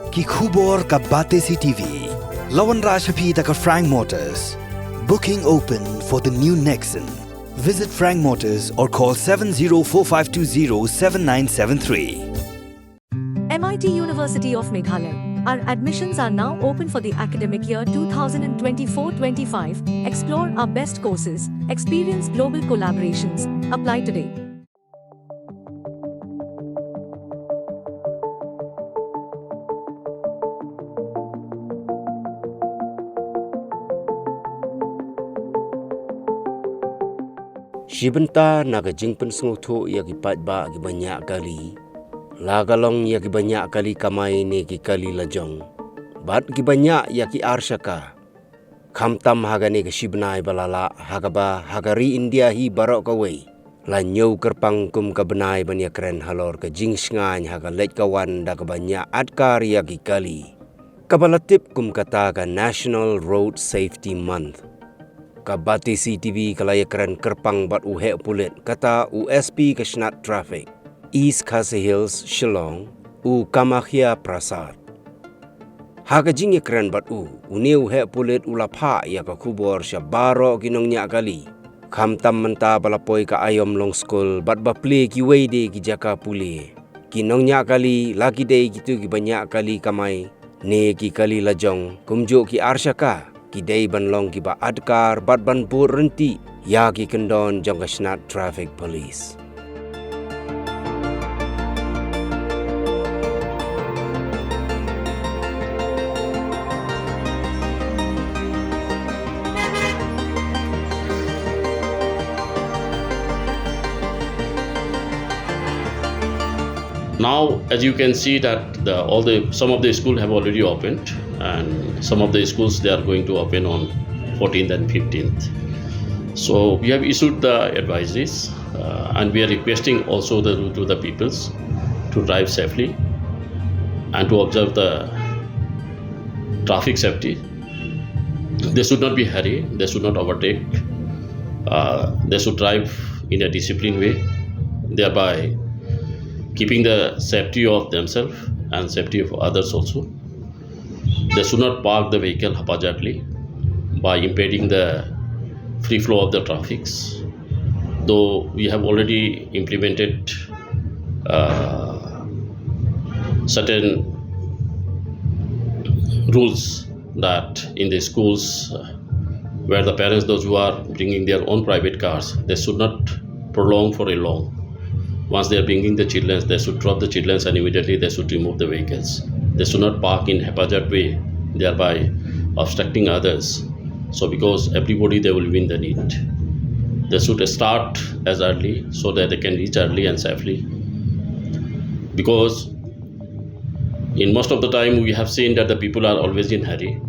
ki khubor ka bate si TV. Lawan Rashapi taka Frank Motors. Booking open for the new Nexon. Visit Frank Motors or call 7045207973. MIT University of Meghalaya. Our admissions are now open for the academic year 2024-25. Explore our best courses, experience global collaborations. Apply today. Shibenta naga jingpen senguthu yagi patba gi banyak kali. Lagalong yagi banyak kali kamai ne ki kali lajong. Bat gi banyak yaki arshaka. Kamtam hagane ke shibnai balala hagaba hagari India hi barok kawai. La nyau kerpang kum ka benai banya keren halor ke jing sngany haga lej kawan da ke banyak adkar yagi kali. Kabalatip kum kata ka National Road Safety Month. Kabati CTV kalaya keren kerpang bat uhe pulit kata USP ke Snat Traffic. East Khasi Hills, Shillong, u Kamakhya Prasad. Haga jingye keren bat uniu he pulit ulapha ya ka khubor sya baro ginong Ñiah kali. Khamtam menta balapoi ka ayom long school bat baple ki weide ki jaka puli. Kinong Ñiah kali lagi dei gitu ki banyak kali kamai. Ne ki kali lajong kumjo ki arshaka. Ki dei ban long ki ba adkar bat ban bur renti ya ki kendon jong ka Snat Traffic Police. Now, as you can see that some of the schools have already opened, and some of the schools they are going to open on 14th and 15th. So we have issued the advisories, and we are requesting also to the peoples to drive safely and to observe the traffic safety. They should not be hurry. They should not overtake. They should drive in a disciplined way, thereby keeping the safety of themselves and safety of others also. They should not park the vehicle haphazardly by impeding the free flow of the traffics. Though we have already implemented certain rules that in the schools where the parents, those who are bringing their own private cars, they should not prolong for a long. Once they are bringing the children, they should drop the children and immediately they should remove the vehicles. They should not park in haphazard way, thereby obstructing others. So because everybody they will be in the need. They should start as early so that they can reach early and safely. Because in most of the time we have seen that the people are always in hurry.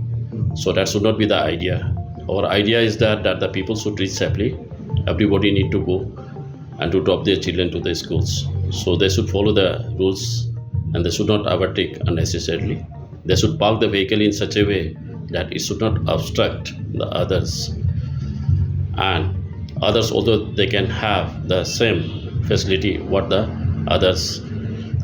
So that should not be the idea. Our idea is that the people should reach safely. Everybody need to go and to drop their children to the schools. So they should follow the rules and they should not overtake unnecessarily. They should park the vehicle in such a way that it should not obstruct the others. And others, although they can have the same facility what the others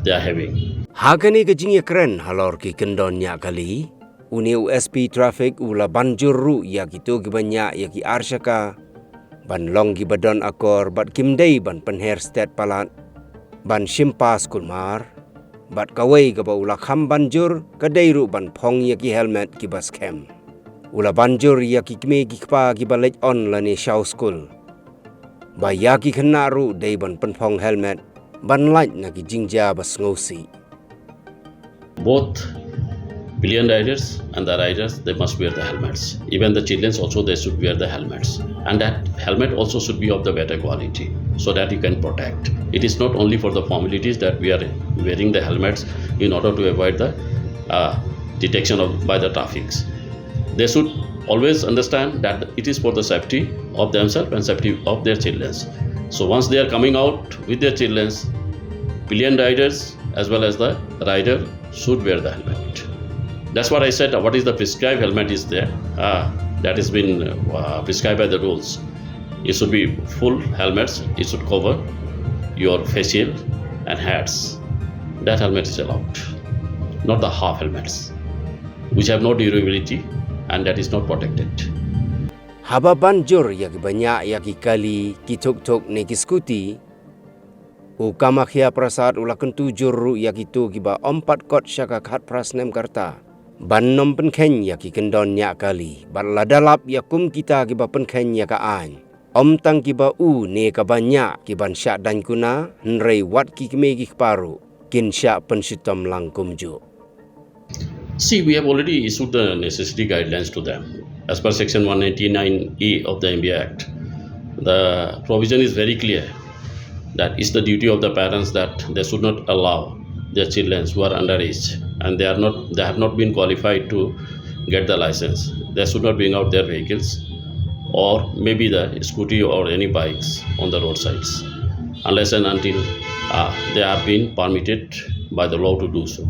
they are having. Hagani ke jingye keren halor ki kendon Ñiah kali. Uni USP Traffic ula banjur ru ya gitu ki banyak ya ki arshaka. Ban long gi badon akor bat kimdei ban penher stat palat ban shimpa skulmar bat kawai ga ula kham banjur kadai ru ban phong ya ki helmet ki bas kem ula banjur ya ki kme gi kpa gi balej on la ne Shah school ba ya ki khna ru dei ban pen phong helmet ban laj na ki jingja bas ngosi. Both pillion riders and the riders, they must wear the helmets. Even the children also, they should wear the helmets. And that helmet also should be of the better quality so that you can protect. It is not only for the formalities that we are wearing the helmets in order to avoid the detection by the traffics. They should always understand that it is for the safety of themselves and safety of their children. So once they are coming out with their children, pillion riders as well as the rider should wear the helmet. That's what I said. What is the prescribed helmet is there. That has been prescribed by the rules. It should be full helmets. It should cover your facial and hats. That helmet is allowed. not the half helmets, which have no durability and that is not protected. Haba banjur yaki banyak yaki kali kituk-tuk neki skuti. Ukamakhya prasad ulakan tujur yaki tu kiba 4 kot syaka khat prasnem karta. Ban nom Pynkheiñ yaki kendon nyak kali. Bat ladalap yakum kita kiba Pynkheiñ yaka an. Tang kiba ne ka banyak kiban Shah dan kuna nrei wat ki kemegi paru. Kin Shah Pynshitom lang kumju. See, we have already issued the necessary guidelines to them. As per Section 199A of the MBA Act, the provision is very clear that it's the duty of the parents that they should not allow their children who are underage and they have not been qualified to get the license. They should not bring out their vehicles or maybe the scooty or any bikes on the roadsides unless and until they have been permitted by the law to do so.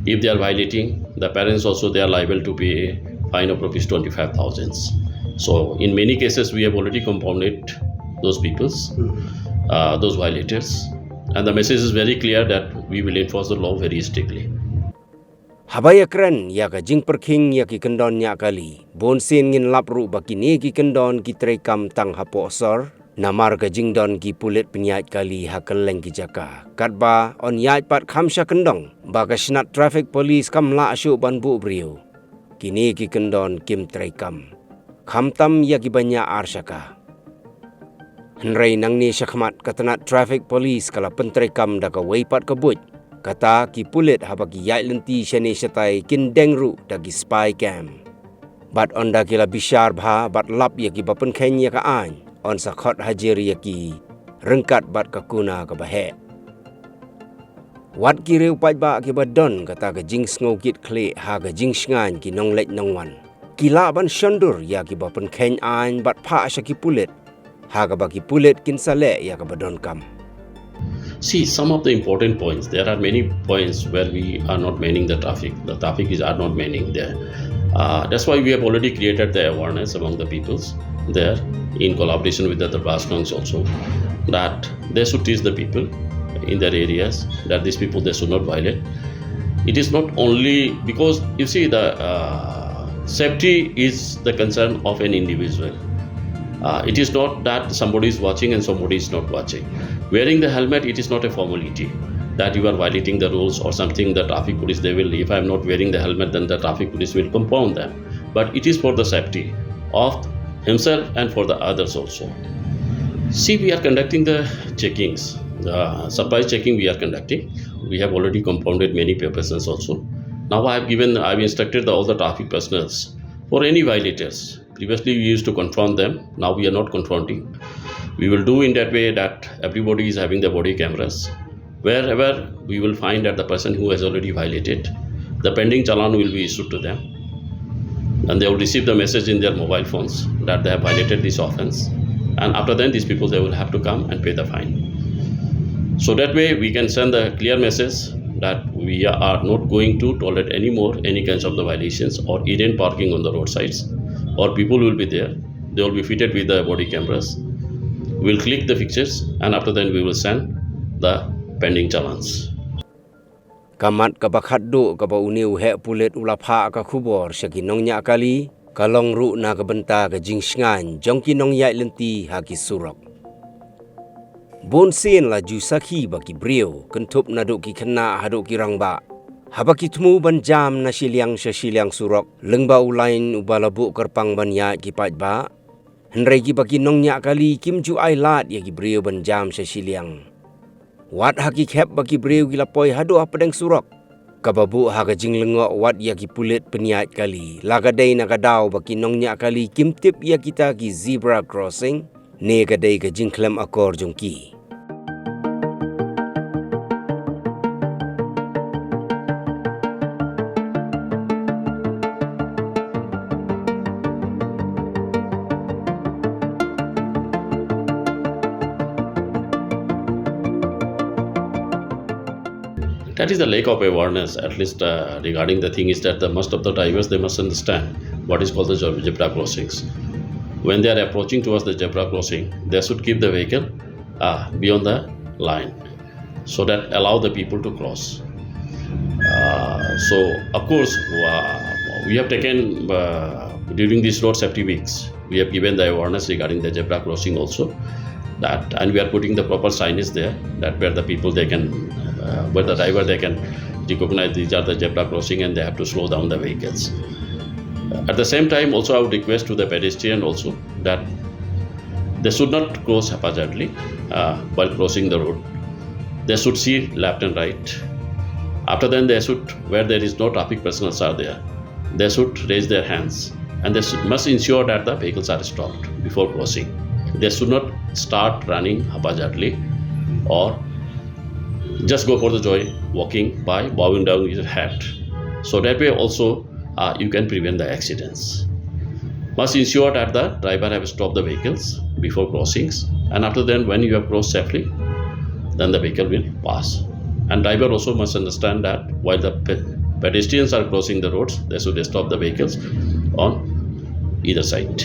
If they are violating, the parents also they are liable to pay a fine of rupees 25,000. So in many cases we have already compounded those peoples, those violators, and the message is very clear that we will enforce the law very strictly. Habaya keren ya ka jing Pynkheiñ ya ki kendon nyak kali. Bon sin ngin lapru baki ne ki kendon ki trekam tang hapo sor. Namar ka jing don ki pulit penyat kali hakeleng ki jaka. Katba on yat pat khamsha kendong. Baka snat traffic police kam la asyu ban bu brio. Kini ki kendon kim trekam. Khamtam ya ki banyak arsyaka. Henrei nang ni syakmat katanat traffic police kala pentrekam daka weipat kabut. Kata ki pulit habaki yai lenti syane syatai kin dengru dagi spy cam. Bat onda kila bishar bha bat lap ya ki ba Pynkheiñ ya ka an. On sakhot hajir ya ki rengkat bat kakuna ka bahe. Wat ki reu pat ba ki ba don kata ka jing sngo kit kle ha ka jing sngan ki nong lek nong wan. Kila ban shandur ya ki ba Pynkheiñ an bat pha sya ki pulit. Ha ka ba ki pulit kin sale ya ka ba don kam. See, some of the important points. There are many points where we are not manning the traffic. The traffic are not manning there. That's why we have already created the awareness among the peoples there in collaboration with the other brass gangs also, that they should teach the people in their areas that these people they should not violate. It is not only because you see the safety is the concern of an individual. It is not that somebody is watching and somebody is not watching. Wearing the helmet, it is not a formality that you are violating the rules or something. The traffic police, they will, if I am not wearing the helmet, then the traffic police will compound them. But it is for the safety of himself and for the others also. See, we are conducting the checkings. The surprise checking we are conducting. We have already compounded many persons also. Now I have instructed all the traffic personnel for any violators. Previously we used to confront them. Now we are not confronting. We will do in that way that everybody is having the body cameras. Wherever we will find that the person who has already violated, the pending challan will be issued to them. And they will receive the message in their mobile phones that they have violated this offense. And after then these people, they will have to come and pay the fine. So that way we can send a clear message that we are not going to tolerate anymore any kinds of the violations or errant parking on the roadsides. Or people will be there. They will be fitted with the body cameras. We will click the pictures and after then we will send the pending challans. Kamat kabakhat do kaba uniu he pulit ulapha ka khubor syaki nong nya kali kalong ru na kabenta ka jing sngan jongki nong yai lenti haki surok. Bon sin la ju sakhi baki brio kentup na do ki khna hado ki rangba. Habaki tmu ban jam na siliang surok lengba ulain ubalabu kerpang ban ya ki pat ba. Henrei ki baki nong nya kali kim ju ai lat ya ki brio ban jam siliang. Wat haki khep baki breu gila poi hado apadeng surok. Kababu haka jing lengok wat ya ki pulit peniat kali. Lagadai na kadau baki nongnya kali kim tip ya kita ki zebra crossing. Ne kadai ka jing klem akor jongki. That is the lack of awareness, at least regarding the thing is that the most of the drivers, they must understand what is called the zebra crossings. When they are approaching towards the zebra crossing, they should keep the vehicle beyond the line so that allow the people to cross. So, of course, we have taken during these road safety weeks, we have given the awareness regarding the zebra crossing also. That, and we are putting the proper signage there, that where the people they can, where the driver they can recognize these are the zebra crossing and they have to slow down the vehicles. At the same time, also I would request to the pedestrian also that they should not cross haphazardly while crossing the road. They should see left and right. After then, they should, where there is no traffic personnel are there, they should raise their hands and they must ensure that the vehicles are stopped before crossing. They should not start running haphazardly or just go for the joy walking by bowing down your head. So that way also you can prevent the accidents. Must ensure that the driver have stopped the vehicles before crossings, and after then when you have crossed safely, then the vehicle will pass. And driver also must understand that while the pedestrians are crossing the roads, they should stop the vehicles on either side.